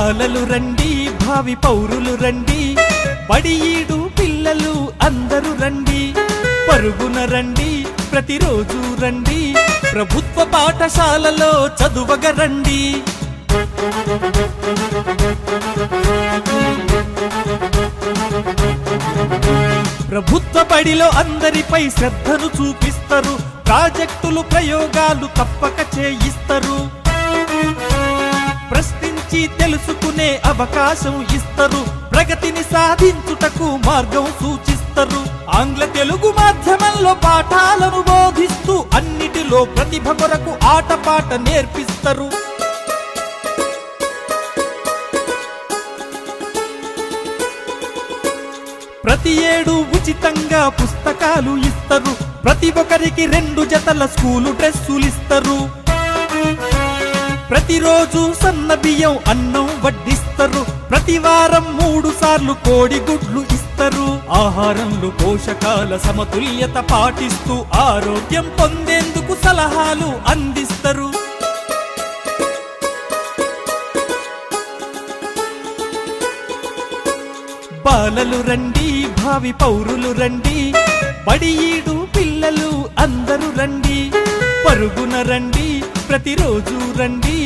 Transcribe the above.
బాలలు రండి భావి పౌరులు రండి బడియీడు పిల్లలు అందరూ రండి పరుగున రండి ప్రతిరోజు రండి ప్రభుత్వ పాఠశాలలో చదువగ రండి ప్రభుత్వ బడిలో అందరిపై శ్రద్ధను చూపిస్తారు ప్రాజెక్టులు ప్రయోగాలు తప్పక చేయిస్తారు ప్రశ్నించి తెలుసుకునే అవకాశం ఇస్తారు ప్రగతిని సాధించుటకు మార్గం సూచిస్తారు ఆంగ్ల తెలుగు మాధ్యమంలో పాఠాలను బోధిస్తూ అన్నిటిలో ప్రతిభ కొరకు ఆటపాట నేర్పిస్తారు ప్రతి ఏడు ఉచితంగా పుస్తకాలు ఇస్తారు ప్రతి ఒక్కరికి 2 జతల స్కూలు డ్రెస్సులు ఇస్తారు ప్రతిరోజు సన్న బియ్యం అన్నం వడ్డిస్తారు ప్రతి వారం 3 సార్లు కోడి గుడ్లు ఇస్తారు ఆహారంలో పోషకాల సమతుల్యత పాటిస్తూ ఆరోగ్యం పొందేందుకు సలహాలు అందిస్తారు బాలలు రండి భావి పౌరులు రండి బడియీడు పిల్లలు అందరూ రండి పరుగున రండి ప్రతిరోజు రండి